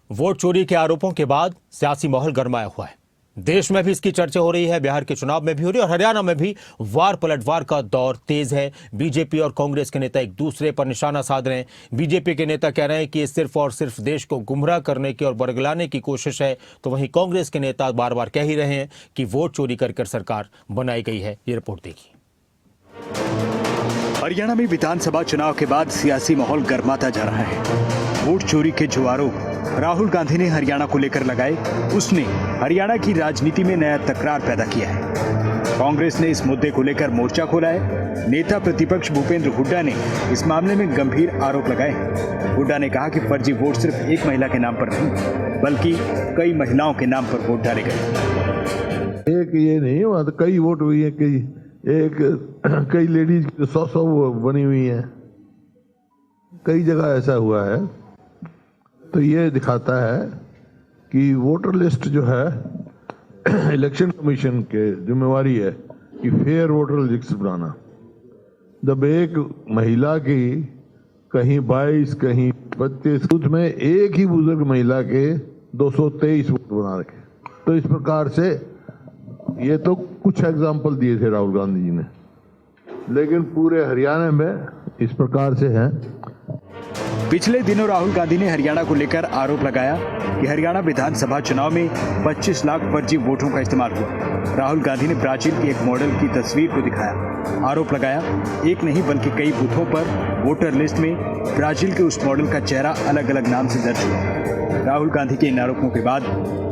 Vote चोरी के आरोपों के बाद सियासी माहौल गरमाया हुआ है। देश में भी इसकी चर्चा हो रही है, बिहार के चुनाव में भी हो रही है और हरियाणा में भी वार पलटवार का दौर तेज है। बीजेपी और कांग्रेस के नेता एक दूसरे पर निशाना साध रहे हैं। बीजेपी के नेता कह रहे हैं कि ये सिर्फ और सिर्फ देश को गुमराह करने की और बरगलाने की कोशिश है, तो वहीं कांग्रेस के नेता बार बार कह ही रहे हैं कि वोट चोरी कर सरकार बनाई गई है। ये रिपोर्ट देखिए। हरियाणा में विधानसभा चुनाव के बाद सियासी माहौल गर्माता जा रहा है। वोट चोरी के जो आरोप राहुल गांधी ने हरियाणा को लेकर लगाए, उसने हरियाणा की राजनीति में नया तकरार पैदा किया है। कांग्रेस ने इस मुद्दे को लेकर मोर्चा खोला है। नेता प्रतिपक्ष भूपेंद्र हुड्डा ने इस मामले में गंभीर आरोप लगाए। हुड्डा ने कहा कि फर्जी वोट सिर्फ एक महिला के नाम पर नहीं, बल्कि कई महिलाओं के नाम पर वोट डाले गए। एक ये नहीं हुआ तो कई वोट हुई है, कई लेडीज 100 बनी हुई है, कई जगह ऐसा हुआ है। तो ये दिखाता है कि वोटर लिस्ट जो है इलेक्शन कमीशन के जिम्मेवारी है कि फेयर वोटर लिस्ट बनाना। जब एक महिला की कहीं 22 कहीं 32 बूथ में एक ही बुजुर्ग महिला के 223 वोट बना रखे, तो इस प्रकार से ये तो कुछ एग्जाम्पल दिए थे राहुल गांधी जी ने, लेकिन पूरे हरियाणा में इस प्रकार से है। पिछले दिनों राहुल गांधी ने हरियाणा को लेकर आरोप लगाया कि हरियाणा विधानसभा चुनाव में 25 लाख फर्जी वोटों का इस्तेमाल हुआ। राहुल गांधी ने ब्राजील के एक मॉडल की तस्वीर को दिखाया। आरोप लगाया एक नहीं बल्कि कई बूथों पर वोटर लिस्ट में ब्राजील के उस मॉडल का चेहरा अलग अलग नाम से दर्ज हुआ। राहुल गांधी के इन आरोपों के बाद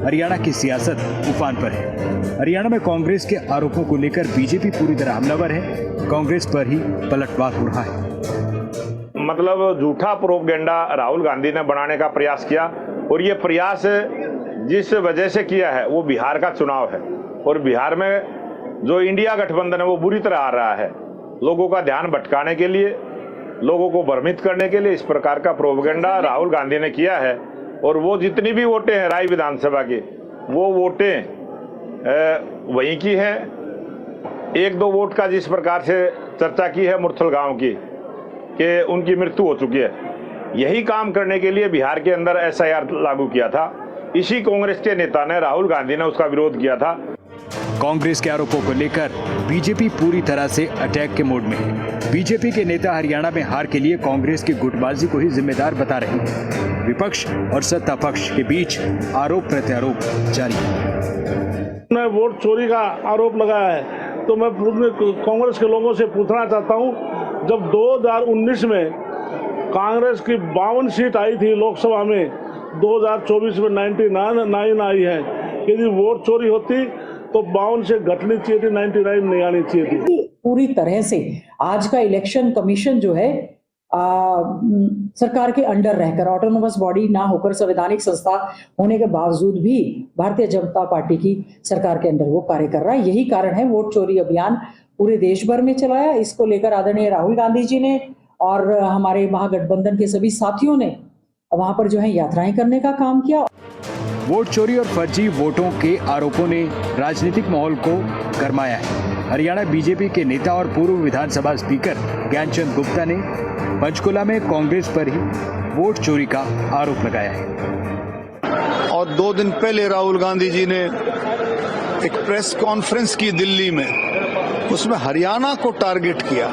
हरियाणा की सियासत उफान पर है। हरियाणा में कांग्रेस के आरोपों को लेकर बीजेपी पूरी तरह हमलावर है। कांग्रेस पर ही पलटवार हो रहा है। मतलब झूठा प्रोपेगेंडा राहुल गांधी ने बनाने का प्रयास किया, और ये प्रयास जिस वजह से किया है वो बिहार का चुनाव है, और बिहार में जो इंडिया गठबंधन है वो बुरी तरह आ रहा है। लोगों का ध्यान भटकाने के लिए, लोगों को भ्रमित करने के लिए इस प्रकार का प्रोपेगेंडा राहुल गांधी ने किया है। और वो जितनी भी वोटें हैं राय विधानसभा की, वो वोटें वहीं की हैं। 1-2 वोट का जिस प्रकार से चर्चा की है मुरथल गांव की कि उनकी मृत्यु हो चुकी है, यही काम करने के लिए बिहार के अंदर SIR लागू किया था। इसी कांग्रेस के नेता ने, राहुल गांधी ने उसका विरोध किया था। कांग्रेस के आरोपों को लेकर बीजेपी पूरी तरह से अटैक के मोड में है। बीजेपी के नेता हरियाणा में हार के लिए कांग्रेस की गुटबाजी को ही जिम्मेदार बता रहे हैं। विपक्ष और सत्ता पक्ष के बीच आरोप प्रत्यारोप जारी है। वोट चोरी का आरोप लगाया है, तो मैं कांग्रेस के लोगों से पूछना चाहता हूं, जब 2019 में कांग्रेस की 52 सीट आई थी लोकसभा में, 2024 में 99 आई है। यदि वोट चोरी होती तो 52 से घटनी चाहिए थी, 99 नहीं आनी चाहिए थी। पूरी तरह से आज का इलेक्शन कमीशन जो है सरकार के अंडर रहकर, ऑटोनोमस बॉडी ना होकर, संवैधानिक संस्था होने के बावजूद भी भारतीय जनता पार्टी की सरकार के अंदर वो कार्य कर रहा है। यही कारण है वोट चोरी अभियान पूरे देश भर में चलाया। इसको लेकर आदरणीय राहुल गांधी जी ने और हमारे महागठबंधन के सभी साथियों ने वहां पर जो है यात्राएं करने का काम किया। वोट चोरी और फर्जी वोटों के आरोपों ने राजनीतिक माहौल को गरमाया है। हरियाणा बीजेपी के नेता और पूर्व विधानसभा स्पीकर ज्ञानचंद गुप्ता ने पंचकुला में कांग्रेस पर ही वोट चोरी का आरोप लगाया है। और 2 दिन पहले राहुल गांधी जी ने एक प्रेस कॉन्फ्रेंस की दिल्ली में, उसमें हरियाणा को टारगेट किया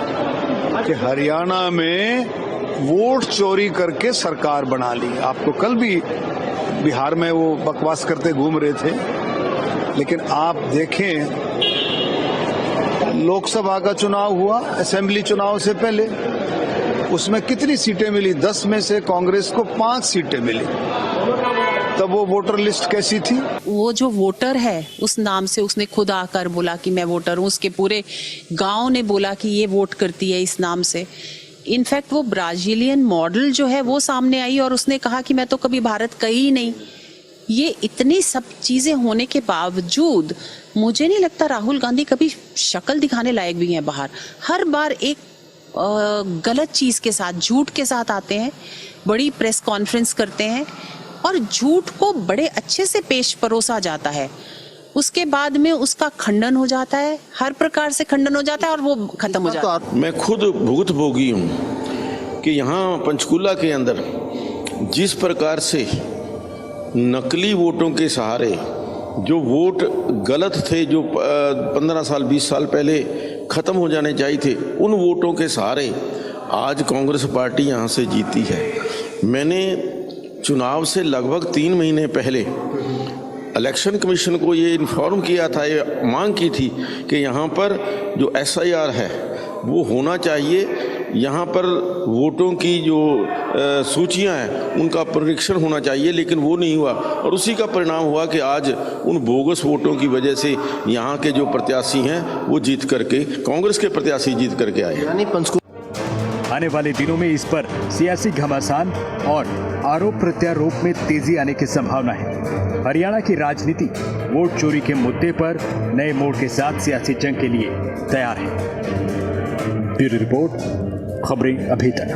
कि हरियाणा में वोट चोरी करके सरकार बना ली। आपको कल भी बिहार में वो बकवास करते घूम रहे थे, लेकिन आप देखें लोकसभा का चुनाव हुआ, असेंबली चुनाव से पहले, उसमें कितनी सीटें मिली? 10 में से कांग्रेस को 5 सीटें मिली। तब वो वोटर लिस्ट कैसी थी? वो जो वोटर है उस नाम से उसने खुद आकर बोला कि मैं वोटर हूँ। उसके पूरे गांव ने बोला कि ये वोट करती है इस नाम से। इनफैक्ट वो ब्राजीलियन मॉडल जो है वो सामने आई और उसने कहा कि मैं तो कभी भारत गई ही नहीं। ये इतनी सब चीजें होने के बावजूद मुझे नहीं लगता राहुल गांधी कभी शक्ल दिखाने लायक भी हैं बाहर। हर बार एक गलत चीज के साथ, झूठ के साथ आते हैं, बड़ी प्रेस कॉन्फ्रेंस करते हैं और झूठ को बड़े अच्छे से पेश परोसा जाता है। उसके बाद में उसका खंडन हो जाता है, हर प्रकार से खंडन हो जाता है और वो खत्म हो जाता है। मैं खुद भुगतभोगी हूँ कि यहाँ पंचकुला के अंदर जिस प्रकार से नकली वोटों के सहारे जो वोट गलत थे, जो 15 साल 20 साल पहले ख़त्म हो जाने चाहिए थे, उन वोटों के सहारे आज कांग्रेस पार्टी यहाँ से जीती है। मैंने चुनाव से लगभग 3 महीने पहले इलेक्शन कमीशन को ये इन्फॉर्म किया था, ये मांग की थी कि यहाँ पर जो SIR है वो होना चाहिए, यहाँ पर वोटों की जो सूचियाँ हैं उनका परीक्षण होना चाहिए, लेकिन वो नहीं हुआ और उसी का परिणाम हुआ कि आज उन बोगस वोटों की वजह से यहाँ के जो प्रत्याशी हैं वो जीत करके, कांग्रेस के प्रत्याशी जीत करके आए। आने वाले दिनों में इस पर सियासी घमासान और आरोप प्रत्यारोप में तेजी आने की संभावना है। हरियाणा की राजनीति वोट चोरी के मुद्दे पर नए मोड़ के साथ सियासी जंग के लिए तैयार है। ब्यूरो रिपोर्ट, खबरें अभी तक।